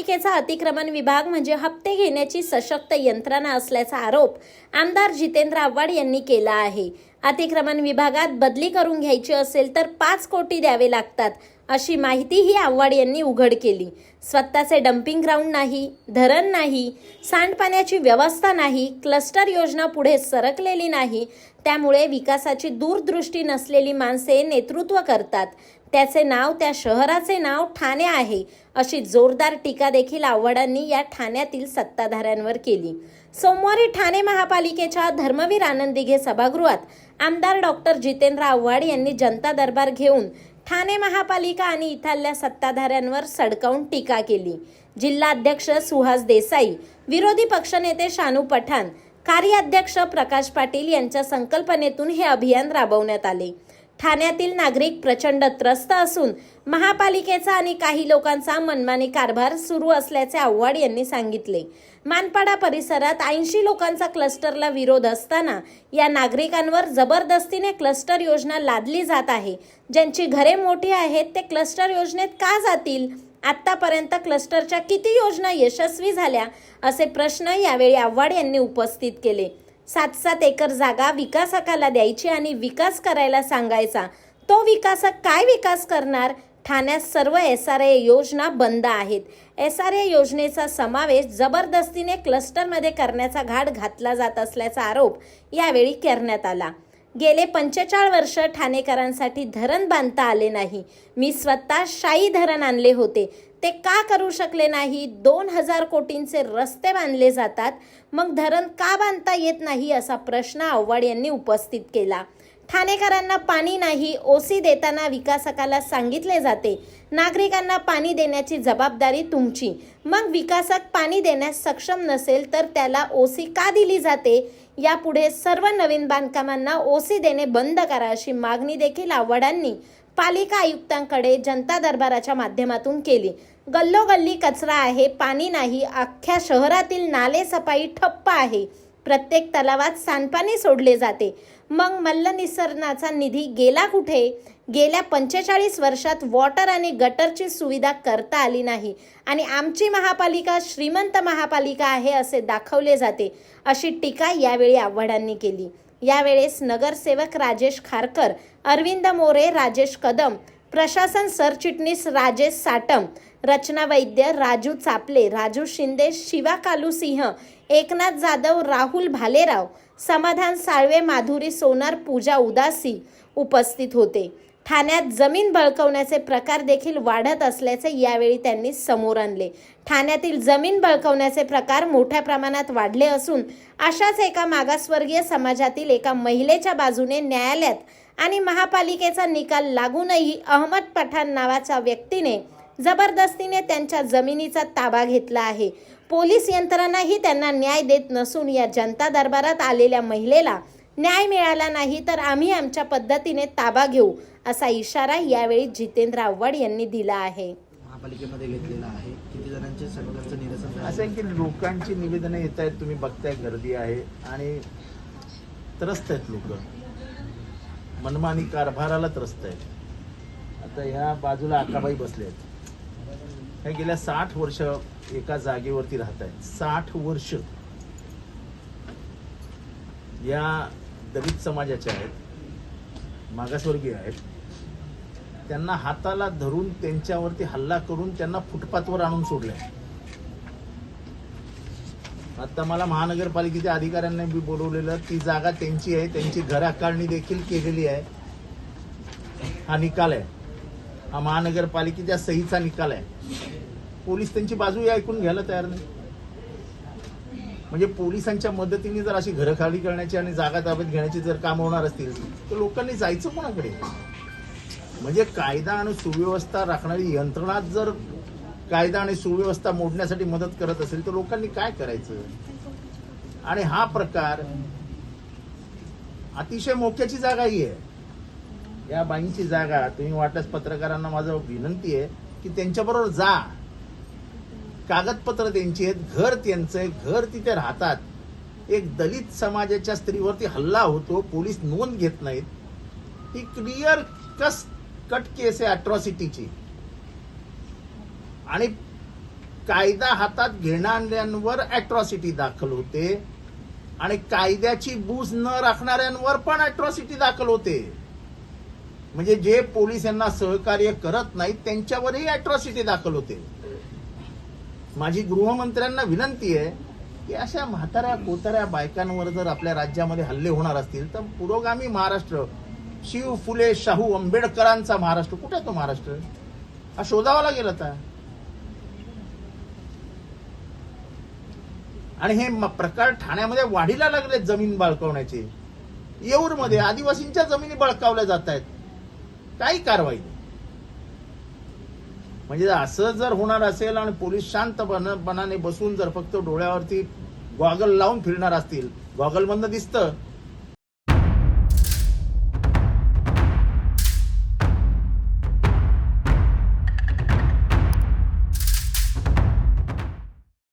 महापालिकेचा अतिक्रमण विभाग म्हणजे हप्ते घेण्याची सशक्त यंत्रणा असल्याचा आरोप आमदार जितेंद्र आव्हाड यांनी केला आहे। अतिक्रमण विभागात बदली करून घ्यायची असेल तर 5 कोटी द्यावे लागतात अशी माहितीही आव्हाड यांनी उघड केली। स्वतःचे डम्पिंग ग्राउंड नाही, धरण नाही, सांडपाण्याची व्यवस्था नाही, क्लस्टर योजना पुढे सरकलेली नाही, त्यामुळे विकासाची दूरदृष्टी नसलेली माणसे नेतृत्व करतात। त्याचे नाव, त्या शहराचे नाव ठाणे आहे अशी जोरदार टीका देखील आव्हाडांनी या ठाण्यातील सत्ताधाऱ्यांवर केली। सोमवारी ठाणे महापालिकेच्या धर्मवीर आनंद दिघे सभागृहात आमदार डॉक्टर जितेंद्र आव्हाड यांनी जनता दरबार घेऊन ठाणे महापालिका आणि इथल्या सत्ताधाऱ्यांवर सडकावून टीका केली। जिल्हाध्यक्ष सुहास देसाई, विरोधी पक्षनेते शानू पठाण, कार्याध्यक्ष प्रकाश पाटील यांच्या संकल्पनेतून हे अभियान राबवण्यात आले। ठाण्यातील नागरिक प्रचंड त्रस्त असून महापालिकेचा आणि काही लोकांचा मनमानी कारभार सुरू असल्याचे आव्हाड यांनी सांगितले। मानपाडा परिसरात 80 लोकांचा क्लस्टरला विरोध असताना या नागरिकांवर जबरदस्तीने क्लस्टर योजना लादली जात आहे। ज्यांची घरे मोठी आहेत ते क्लस्टर योजनेत का जातील? आतापर्यंत क्लस्टरच्या किती योजना यशस्वी झाल्या असे प्रश्न यावेळी आव्हाड यांनी उपस्थित केले। 7-7 एकर जागा विकासकाला द्यायची आणि विकास करायला सांगायचा। तो विकासक काय विकास करणार? ठाण्यात सर्व SRA योजना बंद आहेत। SRA योजनेचा समावेश जबरदस्तीने क्लस्टरमध्ये करण्याचा घाट घातला जात असल्याचा आरोप यावेळी करण्यात आला। गेले 45 वर्ष ठाणेकरांसाठी धरण बांधता आले नाही। मी स्वतः शाई धरण आणले होते, ते का करू शकले नाही? 2000 कोटींचे रस्ते बांधले जातात, मग धरण का बांधता येत नाही असा प्रश्न आव्हाड यांनी उपस्थित केला। ठाणेकरांना पाणी नाही, ओसी देताना विकासकाला सांगितले जाते नागरिकांना पाणी देण्याची जबाबदारी तुमची। मग विकासक पाणी देण्यास सक्षम नसेल तर त्याला ओसी का दिली जाते? यापुढे सर्व नवीन बांधकामांना ओसी देणे बंद करा अशी मागणी देखील आव्हाडांनी पालिका आयुक्तांकडे जनता दरबाराच्या माध्यमातून केली। गल्लोगल्ली कचरा आहे, पाणी नाही, अख्ख्या शहरातील नाले सफाई ठप्प आहे, प्रत्येक तलावात सांडपाणी सोडले जाते। मग मल्लनिसर्गाचा निधी गेला कुठे? गेल्या 45 वर्षात वॉटर आणि गटरची सुविधा करता आली नाही आणि आमची महापालिका श्रीमंत महापालिका आहे असे दाखवले जाते अशी टीका यावेळी आव्हाडांनी केली। यावेळेस नगरसेवक राजेश खारकर, अरविंद मोरे, राजेश कदम, प्रशासन सरचिटणीस राजेश साटम, रचना वैद्य, राजू चापले, राजू शिंदे, शिवा कालूसिंह, एकनाथ जाधव, राहुल भालेराव, समाधान साळवे, माधुरी सोनार, पूजा उदासी उपस्थित होते। ठाण्यात जमीन बळकावण्याचे प्रकार देखील वाढत असल्याचे यावेळी त्यांनी समोर आणले। ठाण्यातील जमीन बळकावण्याचे प्रकार मोठ्या प्रमाणात वाढले असून अशाच एका मागासवर्गीय समाजातील एका महिलेच्या बाजूने न्यायालयात आणि महापालिकेचा निकाल लागूनही अहमद पठाण नावाच्या व्यक्तीने जबरदस्तीने त्यांच्या जमिनीचा ताबा घेतला आहे। पोलीस यंत्रणाही त्यांना न्याय देत नसून या जनता दरबारात आलेल्या महिलेला न्याय मिळाला नाही तर आम्ही आमच्या पद्धतीने ताबा घेऊ असा इशारा यावेळी जितेंद्र आव्हाड यांनी दिला आहे। महापालिकेमध्ये घेतलेला आहे, किती जणांचे सगळ्यांचं निरसन झालं? असं आहे की लोकांची निवेदनं येत आहेत, तुम्ही बघताय गर्दी आहे आणि त्रस्त आहेत लोक, मनमानी कारभाराला त्रस्त आहेत। आता ह्या बाजूला आकाबाई बसले आहेत, हे गेल्या 60 वर्ष एका जागेवरती राहत आहेत। 60 वर्ष या दलित समाजाच्या आहेत, मागासवर्गीय आहेत, त्यांना हाताला धरून त्यांच्यावरती हल्ला करून त्यांना फुटपाथवर आणून सोडले। आता मला महानगरपालिकेच्या अधिकाऱ्यांनी बी बोलवलेलं, ती जागा त्यांची आहे, त्यांची घर आकारणी देखील केलेली आहे। हा निकाल आहे, हा महानगरपालिकेच्या सहीचा निकाल आहे। पोलीस त्यांची बाजू ऐकून घ्यायला तयार नाही। म्हणजे पोलिसांच्या मदतीने जर अशी घरं खाली करण्याची आणि जागा ताब्यात घेण्याची जर काम होणार असतील तर लोकांनी जायचं कोणाकडे? म्हणजे कायदा आणि सुव्यवस्था राखणारी यंत्रणा जर कायदा आणि सुव्यवस्था मोडण्यासाठी मदत करत असेल तर लोकांनी काय करायचं? आणि हा प्रकार अतिशय मोक्याची जागा ही आहे। या बाईंची जागा, तुम्ही वाटल्यास पत्रकारांना माझं विनंती आहे की त्यांच्याबरोबर जा, कागदपत्र त्यांची आहेत, घर त्यांचं आहे, घर तिथे राहतात। एक दलित समाजाच्या स्त्रीवरती हल्ला होतो, पोलीस नोंद घेत नाहीत, ही क्लिअर कट केस आहे अट्रॉसिटीची। आणि कायदा हातात घेणाऱ्यांवर अॅट्रॉसिटी दाखल होते आणि कायद्याची बूज न राखणाऱ्यांवर पण अॅट्रॉसिटी दाखल होते. म्हणजे जे पोलीस यांना सहकार्य करत नाहीत त्यांच्यावरही अॅट्रॉसिटी दाखल होते. माझी गृहमंत्र्यांना विनंती आहे की अशा म्हाताऱ्या कोताऱ्या बायकांवर जर आपल्या राज्यामध्ये हल्ले होणार असतील तर पुरोगामी महाराष्ट्र, शिव फुले शाहू आंबेडकरांचा महाराष्ट्र कुठे आहे? तो महाराष्ट्र हा शोधावा लागेल आता. आणि हे प्रकार ठाण्यामध्ये वाढीला लागले जमीन बळकावण्याचे. येऊरमध्ये आदिवासींच्या जमिनी बळकावल्या जात आहेत, काही कारवाई नाही. म्हणजे असं जर होणार असेल आणि पोलीस शांतपणाने बसून जर फक्त डोळ्यावरती गॉगल लावून फिरणार असतील, गॉगल मधनं दिसतं